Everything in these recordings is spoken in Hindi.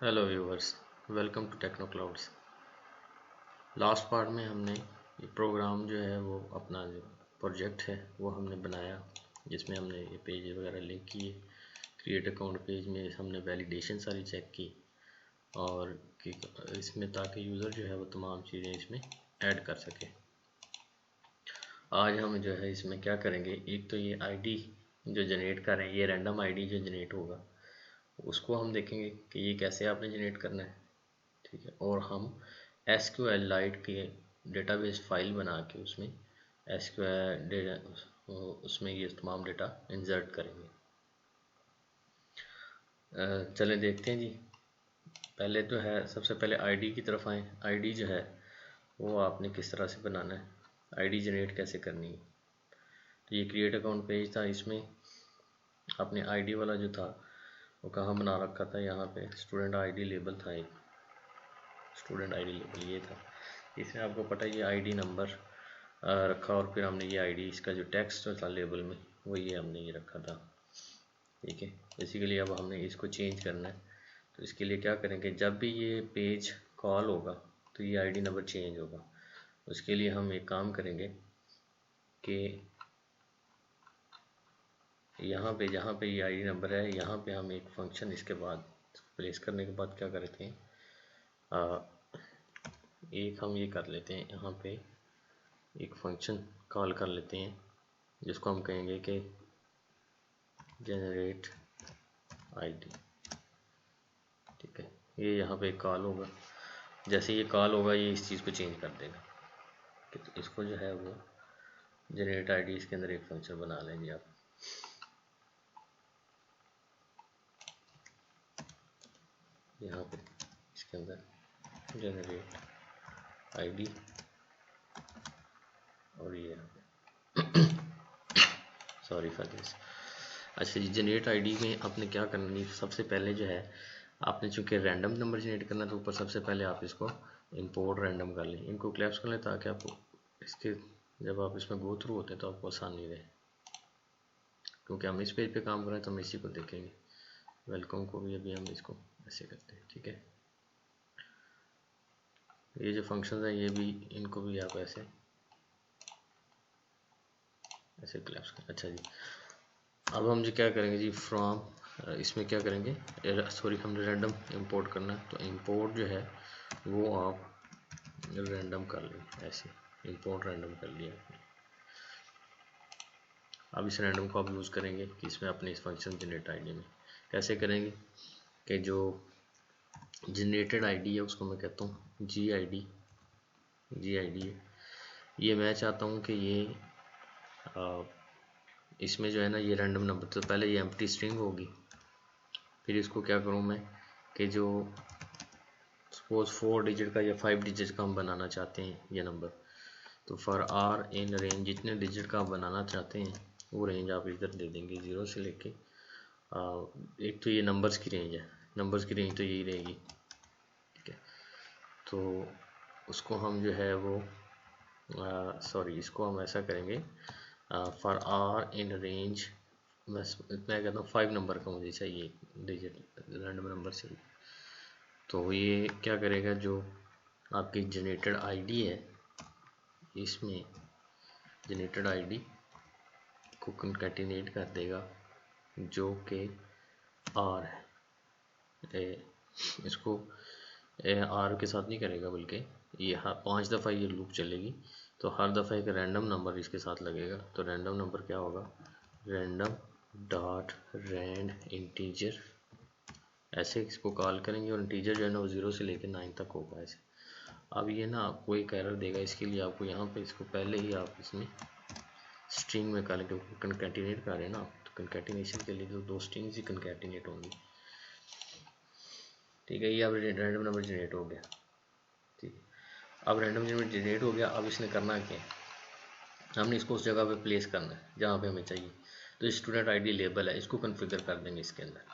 Hello viewers, welcome to techno clouds. Last part में हमने ये प्रोग्राम जो है वो अपना जो प्रोजेक्ट है वो हमने बनाया, जिसमें हमने ये पेज वगैरह लिंक किए। क्रिएट अकाउंट पेज में हमने वैलिडेशन सारी चेक की और कि इसमें ताकि यूज़र जो है वो तमाम चीज़ें इसमें ऐड कर सके। आज हम जो है इसमें क्या करेंगे, एक तो ये आईडी जो जनरेट कर रहे हैं, ये रैंडम आईडी जो जनरेट होगा उसको हम देखेंगे कि ये कैसे आपने जनरेट करना है, ठीक है। और हम SQLite के डेटाबेस फाइल बना के उसमें उसमें ये तमाम डेटा इंसर्ट करेंगे। चलें देखते हैं जी। पहले तो है, सबसे पहले आईडी की तरफ आए। आईडी जो है वो आपने किस तरह से बनाना है, आईडी जनरेट कैसे करनी है। तो ये क्रिएट अकाउंट पेज था, इसमें आपने आईडी वाला जो था वो कहाँ बना रखा था, यहाँ पे स्टूडेंट आईडी लेबल था, एक स्टूडेंट आईडी लेबल ये था। इसमें आपको पता है ये आईडी नंबर रखा और फिर हमने ये आईडी, इसका जो टेक्स्ट जो था लेबल में वो ये हमने ये रखा था, ठीक है। बेसिकली अब हमने इसको चेंज करना है, तो इसके लिए क्या करेंगे, जब भी ये पेज कॉल होगा तो ये आईडी नंबर चेंज होगा। उसके लिए हम एक काम करेंगे कि यहाँ पे जहाँ पे ये आईडी नंबर है, यहाँ पे हम एक फंक्शन इसके बाद प्लेस करने के बाद क्या करते हैं, एक हम ये कर लेते हैं, यहाँ पे एक फंक्शन कॉल कर लेते हैं जिसको हम कहेंगे कि जनरेट आईडी, ठीक है। ये यहाँ पे कॉल होगा, जैसे ये कॉल होगा ये इस चीज़ को चेंज कर देगा। तो इसको जो है वो जनरेट आईडी, इसके अंदर एक फंक्शन बना लेंगे आप। यहाँ पे इसके अंदर जनरेट आईडी और ये सॉरी फॉर दिस। अच्छा जी, जनरेट आईडी में आपने क्या करना है, सबसे पहले जो है आपने चूँकि रैंडम नंबर जनरेट करना है तो ऊपर सबसे पहले आप इसको इंपोर्ट रैंडम कर लें, इनको क्लैप्स कर लें ताकि आपको इसके जब आप इसमें गो थ्रू होते हैं तो आपको आसानी रहे। क्योंकि हम इस पेज पे काम कर रहे हैं तो हम इसी को देखेंगे। वेलकम को भी अभी हम इसको ऐसे करते हैं, ठीक है। ये जो फंक्शन है ये भी, इनको भी आप ऐसे ऐसे क्लैप्स करें। अच्छा जी, अब हम जी क्या करेंगे जी, फ्रॉम इसमें क्या करेंगे, सॉरी हमने रैंडम इंपोर्ट करना है, तो इंपोर्ट जो है वो आप रैंडम कर लें, ऐसे इंपोर्ट रैंडम कर लिया आपने। अब इस रैंडम को आप यूज़ करेंगे कि इसमें अपने इस फंक्शन जनरेट आईडी में कैसे करेंगे कि जो जनरेटेड आईडी है उसको मैं कहता हूँ जी आईडी है। ये मैं चाहता हूँ कि ये इसमें जो है ना ये रैंडम नंबर, तो पहले ये एम्प्टी स्ट्रिंग होगी, फिर इसको क्या करूँ मैं कि जो सपोज 4 डिजिट का या 5 डिजिट का हम बनाना चाहते हैं ये नंबर, तो फॉर आर इन रेंज जितने डिजिट का आप बनाना चाहते हैं वो रेंज आप इधर दे देंगे, 0 से लेके एक तो ये नंबर्स की रेंज है, नंबर्स की रेंज तो यही रहेगी, ठीक है। तो उसको हम जो है वो सॉरी इसको हम ऐसा करेंगे, फॉर आर इन रेंज मैं कहता हूँ 5 नंबर का मुझे चाहिए डिजिट रैंडम नंबर से। तो ये क्या करेगा, जो आपकी जनरेटेड आईडी है इसमें जनरेटेड आईडी को कंकैटिनेट कर देगा जो कि आर है, इसको आर के साथ नहीं करेगा बल्कि ये 5 दफ़ा ये लूप चलेगी, तो हर दफ़ा एक रैंडम नंबर इसके साथ लगेगा। तो रैंडम नंबर क्या होगा, रैंडम डॉट रैंड इंटीजर, ऐसे इसको कॉल करेंगे और इंटीजर जो है ना वो 0 से लेकर 9 तक होगा ऐसे। अब ये ना आपको एक एरर देगा, इसके लिए आपको यहाँ पे इसको पहले ही आप इसमें स्ट्रिंग में कर लेंगे, कंकैटिनेट कर रहे हैं ना, तो कंकैटिनेशन के लिए जो 2 स्ट्रिंग्स ही कंकैटिनेट होंगी, ठीक है। ये अब रैंडम नंबर जनरेट हो गया, ठीक है। अब रैंडम नंबर जनरेट हो गया, अब इसने करना क्या है, हमने इसको उस जगह पे प्लेस करना है जहाँ पे हमें चाहिए। तो स्टूडेंट आईडी लेबल है, इसको कॉन्फ़िगर कर देंगे इसके अंदर।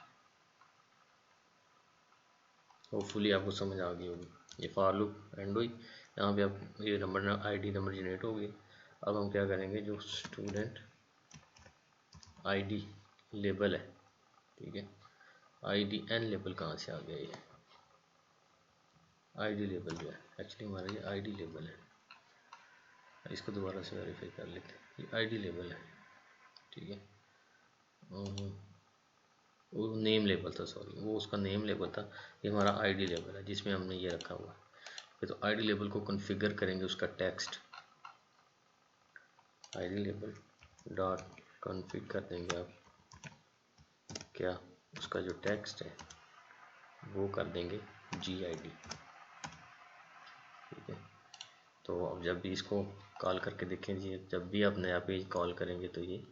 होपफुली आपको समझ आ गई होगी। ये फॉर लूप एंड हुई, यहाँ पे अब ये नंबर आईडी नंबर जनरेट हो गई। अब हम क्या करेंगे, जो स्टूडेंट आईडी लेबल है, ठीक है, आईडी एन लेबल कहाँ से आ गया ये, आईडी लेबल जो है, एक्चुअली हमारा ये आईडी लेबल है, इसको दोबारा से वेरीफाई कर लेते हैं। ये आईडी लेबल है, ठीक है। वो नेम लेबल था, सॉरी, वो उसका नेम लेबल था। ये हमारा आईडी लेबल है जिसमें हमने ये रखा हुआ है। तो आईडी लेबल को कॉन्फ़िगर करेंगे, उसका text ID label dot config कर देंगे आप, क्या उसका जो टेक्स्ट है वो कर देंगे GID, ठीक है। तो अब जब भी इसको कॉल करके देखेंगे, जब भी आप नया पेज कॉल करेंगे तो ये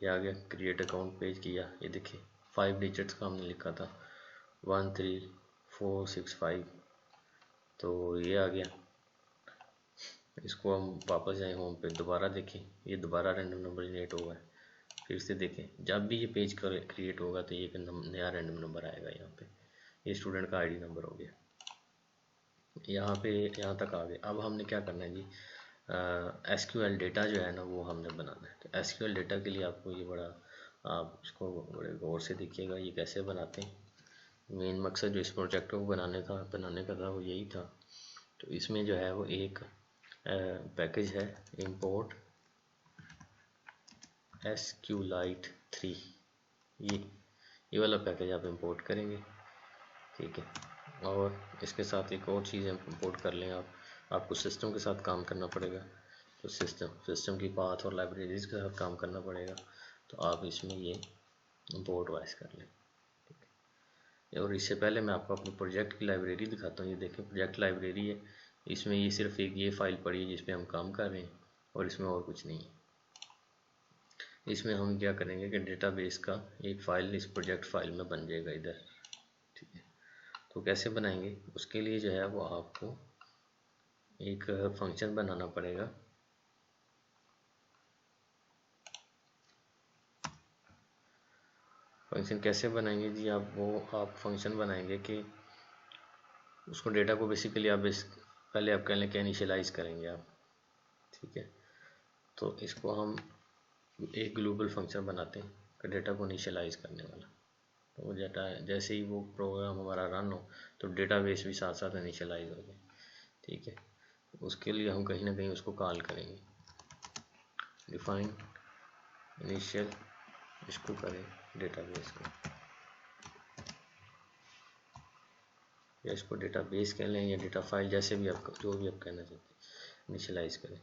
आ गया, क्रिएट अकाउंट पेज किया, ये देखिए 5 डिजिट्स का हमने लिखा था 13465, तो ये आ गया। इसको हम वापस जाएं होम पे, दोबारा देखें, ये दोबारा रैंडम नंबर जनरेट हुआ है। फिर से देखें, जब भी ये पेज क्रिएट होगा तो ये नया रैंडम नंबर आएगा। यहाँ पे ये स्टूडेंट का आईडी नंबर हो गया, यहाँ पे यहाँ तक आ गए। अब हमने क्या करना है जी, SQL डेटा जो है ना वो हमने बनाना है। तो SQL डेटा के लिए आपको ये बड़ा, आप इसको बड़े गौर से देखिएगा ये कैसे बनाते हैं। मेन मकसद जो इस प्रोजेक्ट को बनाने का था वो यही था। तो इसमें जो है वो एक पैकेज है इंपोर्ट SQLite 3, ये वाला पैकेज आप इंपोर्ट करेंगे, ठीक है। और इसके साथ एक और चीज़ इंपोर्ट कर लें आपको सिस्टम के साथ काम करना पड़ेगा। तो सिस्टम की पाथ और लाइब्रेरीज के साथ काम करना पड़ेगा। तो आप इसमें ये इंपोर्ट वाइज कर लें, ठीक है। और इससे पहले मैं आपको अपने प्रोजेक्ट की लाइब्रेरी दिखाता हूँ। ये देखें, प्रोजेक्ट लाइब्रेरी है, इसमें ये सिर्फ एक ये फाइल पड़ी है जिस पे हम काम कर रहे हैं, और इसमें और कुछ नहीं है। इसमें हम क्या करेंगे कि डेटाबेस का एक फ़ाइल इस प्रोजेक्ट फाइल में बन जाएगा इधर, ठीक है। तो कैसे बनाएंगे, उसके लिए जो है वो आपको एक फंक्शन बनाना पड़ेगा। फंक्शन कैसे बनाएंगे जी, आप फंक्शन बनाएंगे कि उसको डेटा को बेसिकली आप पहले आप कह लें कि इनिशियलाइज करेंगे आप, ठीक है। तो इसको हम एक ग्लोबल फंक्शन बनाते हैं कि डेटा को इनिशियलाइज करने वाला। तो वो डेटा जैसे ही वो प्रोग्राम हमारा रन हो तो डेटाबेस भी साथ साथ इनिशियलाइज हो जाए, ठीक है। उसके लिए हम कहीं ना कहीं उसको कॉल करेंगे, डिफाइन इनिशियल, इसको करें डेटाबेस को, या इसको डेटाबेस कह लें या डेटा फाइल, जैसे भी आप जो भी आप कहना चाहते हैं, इनिशियलाइज करें।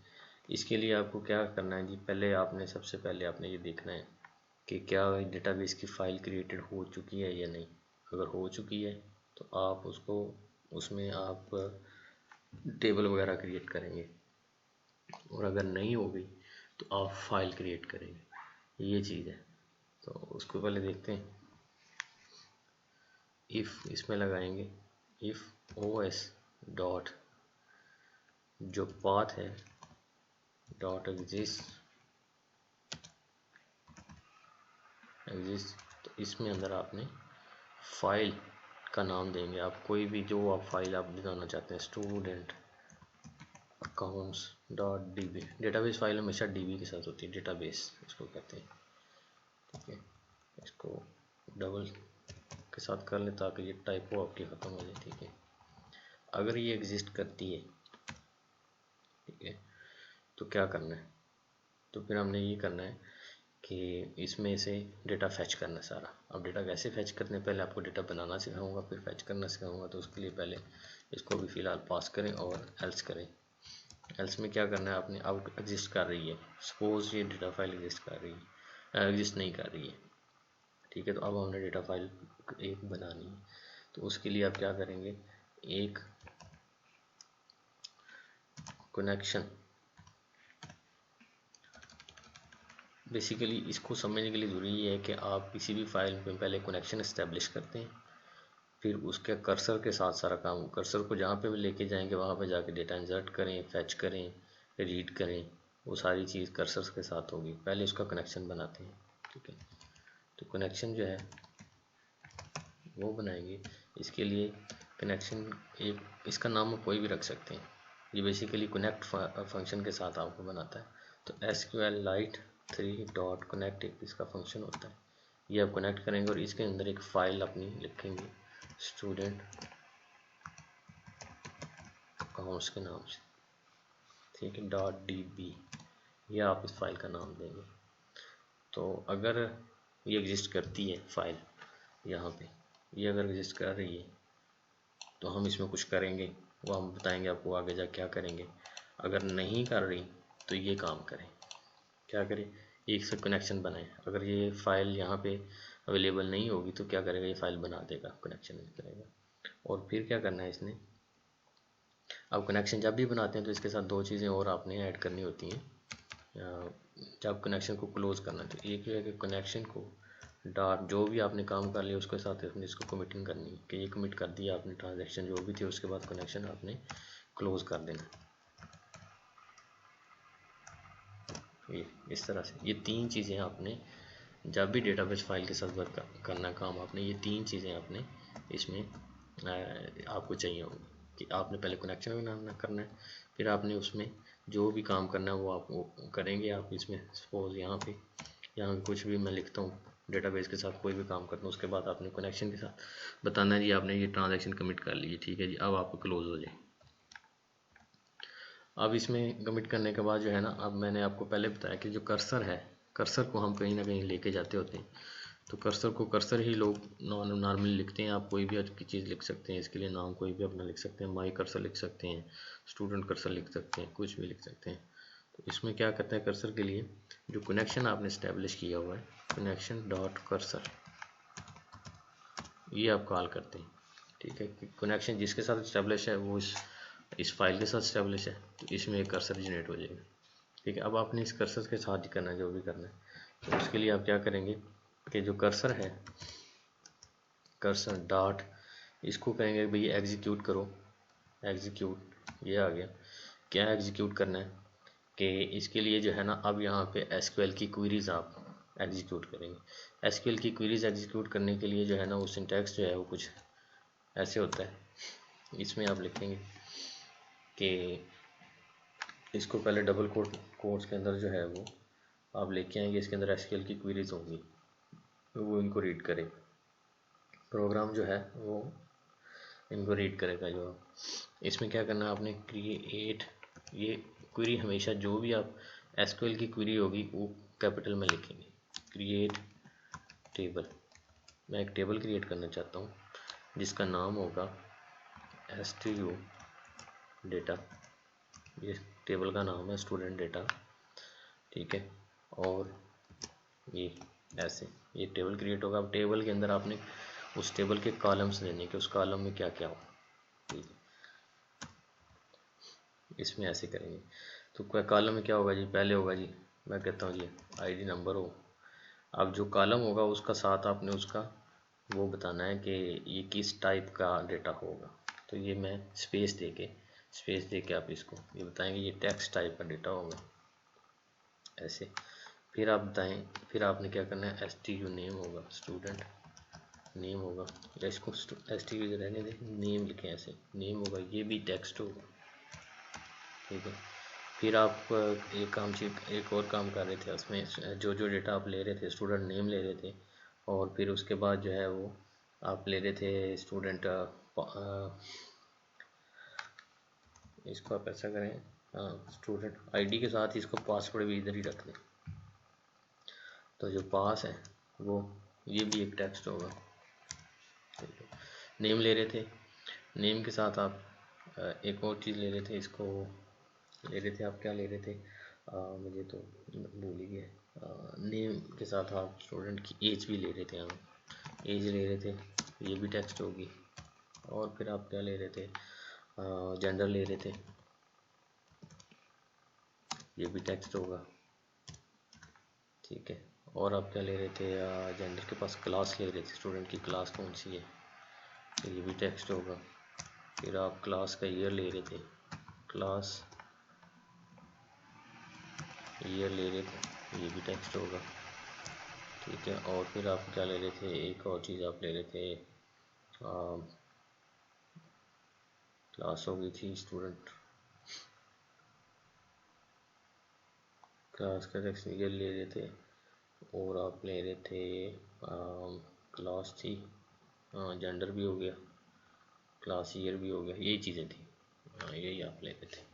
इसके लिए आपको क्या करना है जी, सबसे पहले आपने ये देखना है कि क्या डेटाबेस की फ़ाइल क्रिएटेड हो चुकी है या नहीं। अगर हो चुकी है तो आप उसमें आप टेबल वगैरह क्रिएट करेंगे, और अगर नहीं हो गई तो आप फाइल क्रिएट करेंगे, ये चीज़ है। तो उसको पहले देखते हैं। इफ़ इसमें लगाएंगे, इफ़ OS डॉट जो पाथ है डॉट एग्जिस्ट, तो इसमें अंदर आपने फाइल का नाम देंगे। आप कोई भी जो आप फाइल आप बनाना चाहते हैं, student accounts dot DB, database file हमेशा DB के साथ होती है, डेटाबेस इसको कहते हैं, ठीक है। इसको डबल के साथ कर लें ताकि ये टाइपो आपकी ख़त्म हो जाए, ठीक है। अगर ये एग्जिस्ट करती है, ठीक है, तो क्या करना है, तो फिर हमने ये करना है कि इसमें से डेटा फैच करना सारा। अब डेटा कैसे फैच करने, पहले आपको डेटा बनाना सिखाऊंगा, फिर फैच करना सिखाऊंगा। तो उसके लिए पहले इसको भी फ़िलहाल पास करें और एल्स करें। एल्स में क्या करना है, आपने आउट एग्जिस्ट कर रही है, सपोज ये डेटा फाइल एग्जिस्ट कर रही है, एग्जिस्ट नहीं कर रही है, ठीक है। तो अब हमने डेटा फाइल एक बनानी है। तो उसके लिए आप क्या करेंगे, एक कनेक्शन, बेसिकली इसको समझने के लिए ज़रूरी है कि आप किसी भी फाइल में पहले कनेक्शन इस्टेब्लिश करते हैं, फिर उसके कर्सर के साथ सारा काम, कर्सर को जहाँ पे भी लेके जाएंगे वहाँ पे जाके डेटा इंसर्ट करें, फैच करें, रीड करें, वो सारी चीज़ कर्सर के साथ होगी। पहले उसका कनेक्शन बनाते हैं, ठीक है। तो कनेक्शन जो है वो बनाएंगे। इसके लिए कनेक्शन एक, इसका नाम कोई भी रख सकते हैं, ये बेसिकली कनेक्ट फंक्शन के साथ आपको बनाता है। तो SQLite 3 डॉट कनेक्ट एक इसका फंक्शन होता है, ये आप कनेक्ट करेंगे और इसके अंदर एक फ़ाइल अपनी लिखेंगे, स्टूडेंट अकाउंट्स के नाम से, ठीक है, .db ये आप इस फाइल का नाम देंगे। तो अगर ये एग्जिस्ट करती है फाइल, यहाँ पे ये अगर एग्जिस्ट कर रही है तो हम इसमें कुछ करेंगे, वो हम बताएंगे आपको आगे जा क्या करेंगे। अगर नहीं कर रही तो ये काम करें, क्या करें, एक से कनेक्शन बनाएं। अगर ये फाइल यहाँ पे अवेलेबल नहीं होगी तो क्या करेगा, ये फाइल बना देगा, कनेक्शन नहीं करेगा। और फिर क्या करना है इसने, अब कनेक्शन जब भी बनाते हैं तो इसके साथ दो चीज़ें और आपने ऐड करनी होती हैं जब कनेक्शन को क्लोज करना। तो एक है कि कनेक्शन को डॉट जो भी आपने काम कर लिया उसके साथ अपने इसको कमिटिंग करनी है कि ये कमिट कर दिया आपने ट्रांजैक्शन जो भी थी, उसके बाद कनेक्शन आपने क्लोज कर देना। ये इस तरह से ये तीन चीज़ें आपने जब भी डेटाबेस फाइल के साथ वर्क करना काम आपने, ये तीन चीज़ें आपने इसमें आपको चाहिए होंगी कि आपने पहले कनेक्शन बनाना करना है, फिर आपने उसमें जो भी काम करना है वो आप वो करेंगे। आप इसमें सपोज यहाँ पे कुछ भी मैं लिखता हूँ, डेटाबेस के साथ कोई भी काम करता हूँ, उसके बाद आपने कनेक्शन के साथ बताना है जी आपने ये ट्रांजैक्शन कमिट कर ली, ठीक है जी, अब आपको क्लोज हो जाए। अब इसमें कमिट करने के बाद जो है ना, अब मैंने आपको पहले बताया कि जो कर्सर है, कर्सर को हम कहीं ना कहीं लेके जाते होते हैं, तो कर्सर को कर्सर ही लोग नॉर्मली लिखते हैं। आप कोई भी अच्छी चीज़ लिख सकते हैं, इसके लिए नाम कोई भी अपना लिख सकते हैं, माई कर्सर लिख सकते हैं, स्टूडेंट कर्सर लिख सकते हैं, कुछ भी लिख सकते हैं। तो इसमें क्या करते हैं, कर्सर के लिए जो कनेक्शन आपने इस्टेब्लिश किया हुआ है, कनेक्शन डॉट कर्सर, ये आप कॉल करते हैं, ठीक है। कनेक्शन जिसके साथ इस्टेब्लिश है वो इस फाइल के साथ इस्टेब्लिश है, तो इसमें एक कर्सर जनरेट हो जाएगा, ठीक है। अब आपने इस कर्सर के साथ ही करना है जो भी करना है। तो उसके लिए आप क्या करेंगे कि जो कर्सर है, कर्सर डॉट, इसको कहेंगे भाई एग्जीक्यूट करो, एग्जीक्यूट, ये आ गया। क्या एग्जीक्यूट करना है कि इसके लिए जो है ना, अब यहाँ पे एसक्यूएल की क्वेरीज आप एग्जीक्यूट करेंगे। एसक्यूएल की क्वेरीज एग्जीक्यूट करने के लिए जो है ना, वो सिंटैक्स जो है वो कुछ ऐसे होता है। इसमें आप लिखेंगे कि इसको पहले डबल कोट्स के अंदर जो है वो आप लेके आएंगे, इसके अंदर एसक्यूएल की क्वेरीज होंगी, तो वो इनको रीड करे, प्रोग्राम जो है वो इनको रीड करेगा। जो इसमें क्या करना है आपने, क्रिएट, ये क्वेरी हमेशा जो भी आप एसक्यूएल की क्वेरी होगी वो कैपिटल में लिखेंगे, क्रिएट टेबल। मैं एक टेबल क्रिएट करना चाहता हूँ जिसका नाम होगा STU डेटा, ये टेबल का नाम है स्टूडेंट डेटा, ठीक है। और ये ऐसे ये टेबल क्रिएट होगा। अब टेबल के अंदर आपने उस टेबल के कॉलम्स देने के, उस कॉलम में क्या क्या हो, ठीक है, इसमें ऐसे करेंगे। तो कॉलम में क्या होगा जी, पहले होगा जी, मैं कहता हूँ जी आईडी नंबर हो। अब जो कॉलम होगा उसका साथ आपने उसका वो बताना है कि ये किस टाइप का डेटा होगा। तो ये मैं स्पेस दे के आप इसको ये बताएंगे ये टेक्स्ट टाइप का डेटा होगा, ऐसे। फिर आप बताएं, फिर आपने क्या करना है, STU नेम होगा, स्टूडेंट नेम होगा, या इसको STU रहने दें, नेम लिखें, ऐसे नेम होगा, ये भी टेक्स्ट होगा, ठीक है। फिर आप एक और काम कर रहे थे, उसमें जो डेटा आप ले रहे थे, स्टूडेंट नेम ले रहे थे, और फिर उसके बाद जो है वो आप ले रहे थे स्टूडेंट, इसको आप ऐसा करें, स्टूडेंट आईडी के साथ इसको पासवर्ड भी इधर ही रख दें। तो जो पास है वो ये भी एक टेक्स्ट होगा, ठीक है। नेम ले रहे थे, नेम के साथ आप एक और चीज़ ले रहे थे, इसको ले रहे थे, आप क्या ले रहे थे, मुझे तो भूल ही गया। नेम के साथ आप स्टूडेंट की एज भी ले रहे थे, हम एज ले रहे थे, ये भी टेक्स्ट होगी। और फिर आप क्या ले रहे थे, जेंडर ले रहे थे, ये भी टेक्स्ट होगा, ठीक है। और आप क्या ले रहे थे, जेंडर के पास क्लास ले रहे थे, स्टूडेंट की क्लास कौन सी है, तो ये भी टेक्स्ट होगा। फिर आप क्लास का ईयर ले रहे थे, क्लास ईयर ले रहे थे, ये भी टेक्स्ट होगा, ठीक है। और फिर आप क्या ले रहे थे, एक और चीज़ आप ले रहे थे, क्लास हो गई थी स्टूडेंट, क्लास का टेक्स्ट ईयर ले रहे थे, और आप ले रहे थे क्लास थी, जेंडर भी हो गया, क्लास ईयर भी हो गया, यही चीज़ें थी। हाँ यही आप लेते थे।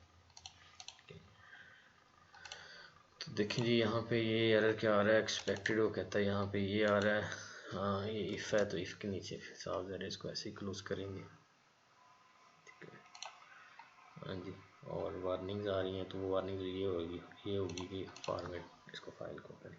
तो देखें जी यहाँ पे ये एरर क्या आ रहा है, एक्सपेक्टेड वो कहता है यहाँ पे ये आ रहा है। हाँ ये इफ़ है तो इफ़ के नीचे साफ ज़रा इसको ऐसे ही क्लोज करेंगे, ठीक है। हाँ जी, और वार्निंग्स आ रही हैं तो वो वार्निंग ये होगी कि फॉर्मेट इसको फाइल को करें।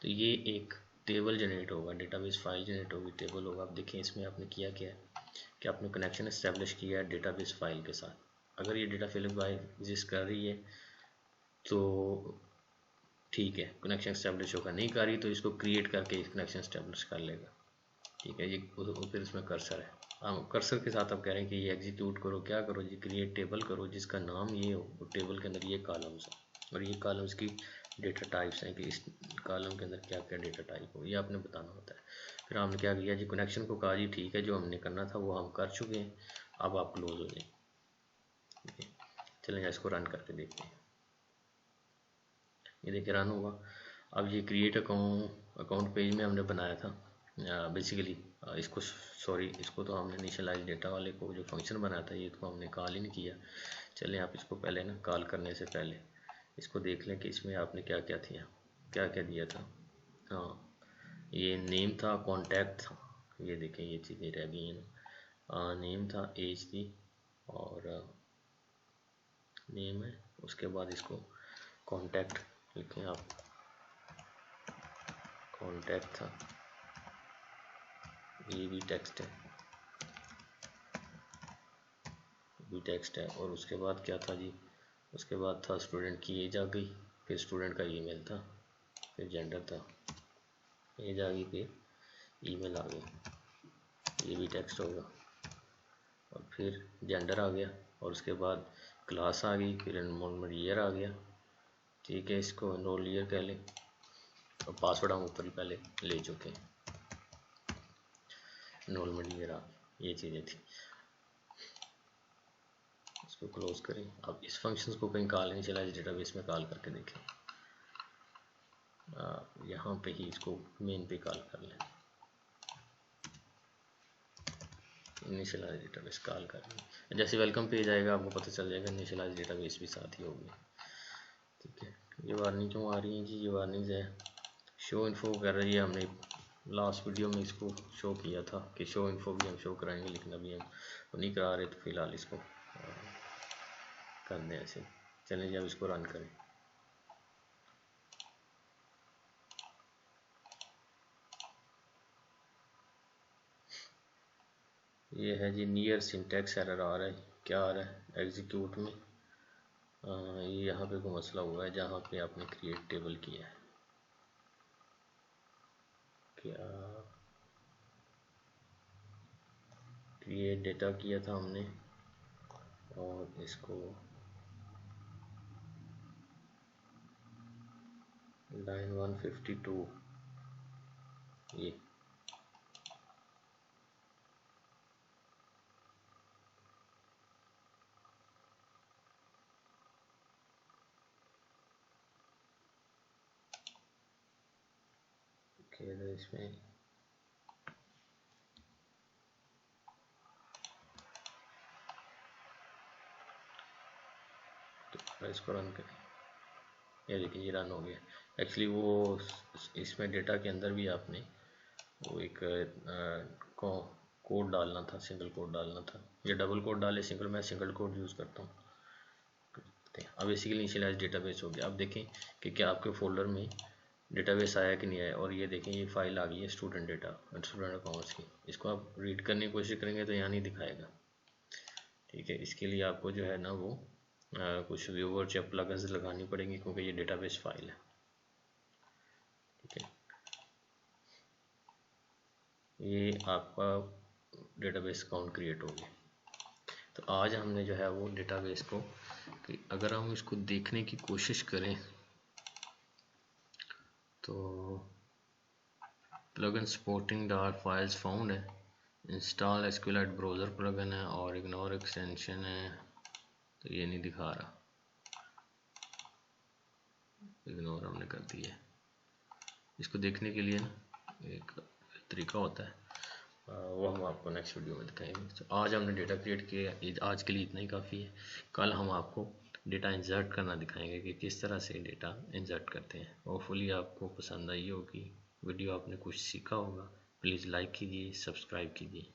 तो ये एक टेबल जनरेट होगा, डेटाबेस फाइल जनरेट होगी, टेबल होगा। आप देखें इसमें आपने किया क्या है कि आपने कनेक्शन इस्टेब्लिश किया है डेटाबेस फाइल के साथ। अगर ये डेटा फाइल एग्जिस्ट कर रही है तो ठीक है, कनेक्शन इस्टेब्लिश होगा, नहीं कर रही तो इसको क्रिएट करके कनेक्शन इस्टेब्लिश कर लेगा, ठीक है। ये फिर इसमें कर्सर है, हम कर्सर के साथ आप कह रहे हैं कि ये एग्जीक्यूट करो, क्या करो जी, क्रिएट टेबल करो जिसका नाम ये हो, टेबल के अंदर ये कॉलम्स हैं और ये कॉलम्स की डेटा टाइप्स हैं कि इस कॉलम के अंदर क्या क्या डेटा टाइप हो, ये आपने बताना होता है। फिर हमने क्या किया जी, कनेक्शन को कहा जी ठीक है, जो हमने करना था वो हम कर चुके हैं, अब आप क्लोज हो जाए, ठीक है। चलें इसको रन करके देखते हैं, ये देखिए रन होगा। अब ये क्रिएट अकाउंट पेज में हमने बनाया था बेसिकली इसको, सॉरी इसको तो हमने इनिशियलाइज डेटा वाले को जो फंक्शन बनाया था ये तो हमने कॉल ही नहीं किया। चलें आप इसको पहले ना कॉल करने से पहले इसको देख लें कि इसमें आपने क्या क्या दिया था। हाँ ये नेम था, कॉन्टैक्ट था, ये देखें ये चीज़ें रह गई हैं ना। नेम था, एज थी और नेम है, उसके बाद इसको कॉन्टैक्ट लिखें आप, कॉन्टैक्ट था, ये भी टेक्स्ट है और उसके बाद क्या था जी, उसके बाद था स्टूडेंट की एज आ गई, फिर स्टूडेंट का ईमेल था, फिर जेंडर था, एज आ गई, फिर ईमेल आ गया, ये भी टेक्स्ट होगा, और फिर जेंडर आ गया और उसके बाद क्लास आ गई, फिर एनरोलमेंट ईयर आ गया, ठीक है। इसको एनरोल ईयर कह लें और पासवर्ड हम ऊपर पहले ले चुके हैं, एनरोलमेंट ईयर आ गया, ये चीज़ें थी। इसको क्लोज करें। अब इस फंक्शंस को कहीं कॉल इनिशियलाइज डेटाबेस में कॉल करके देखें, यहाँ पे ही इसको मेन पे कॉल कर लें, इनिशियलाइज डेटाबेस कॉल कर लें। जैसे वेलकम पेज आएगा आपको पता चल जाएगा इनिशियलाइज डेटाबेस भी साथ ही होगी, ठीक है। ये वार्निंग क्यों आ रही है जी, ये वार्निंग है शो इन्फो कर रही है, हमने लास्ट वीडियो में इसको शो किया था कि शो इन्फो भी हम शो कराएंगे, लेकिन अभी हम नहीं करा रहे तो फिलहाल इसको कर दें ऐसे। चलें जब इसको रन करें, ये है जी नियर सिंटैक्स एरर आ रहा है, क्या आ रहा है एग्जीक्यूट में, ये यहाँ पे कोई मसला हुआ है जहाँ पे आपने क्रिएट टेबल किया है, क्या क्रिएट डेटा किया था हमने और इसको लाइन 152 ये इसमें तो इसको रन करें, ये देखिए ये रन हो गया। एक्चुअली वो इसमें डेटा के अंदर भी आपने वो एक कोड डालना था, सिंगल कोड डालना था, या डबल कोड डाले सिंगल, मैं सिंगल कोड यूज़ करता हूँ। अब बेसिकली इनिशियलाइज डेटाबेस हो गया। अब देखें कि क्या आपके फोल्डर में डेटाबेस आया कि नहीं आया, और ये देखें ये फाइल आ गई है स्टूडेंट डेटा, स्टूडेंट अकाउंट्स की। इसको आप रीड करने की कोशिश करेंगे तो यहाँ नहीं दिखाएगा, ठीक है। इसके लिए आपको जो है ना वो कुछ व्यूवर्स या प्लगइन्स लगानी पड़ेंगी क्योंकि ये डेटाबेस फाइल है, ठीक है। ये आपका डेटाबेस अकाउंट क्रिएट हो गया। तो आज हमने जो है वो डेटाबेस को, कि अगर हम इसको देखने की कोशिश करें तो प्लगइन सपोर्टिंग डार फाइल्स फाउंड है, इंस्टॉल एसक्यूएलआइट ब्राउज़र प्लगइन है और इग्नोर एक्सटेंशन है, तो ये नहीं दिखा रहा, इग्नोर हमने कर दिया है। इसको देखने के लिए ना एक तरीका होता है, वो हम आपको नेक्स्ट वीडियो में दिखाएंगे। तो आज हमने डेटा क्रिएट किया, आज के लिए इतना ही काफ़ी है। कल हम आपको डेटा इंसर्ट करना दिखाएंगे कि किस तरह से डेटा इंसर्ट करते हैं। होपफुली आपको पसंद आई होगी वीडियो, आपने कुछ सीखा होगा। प्लीज़ लाइक कीजिए, सब्सक्राइब कीजिए।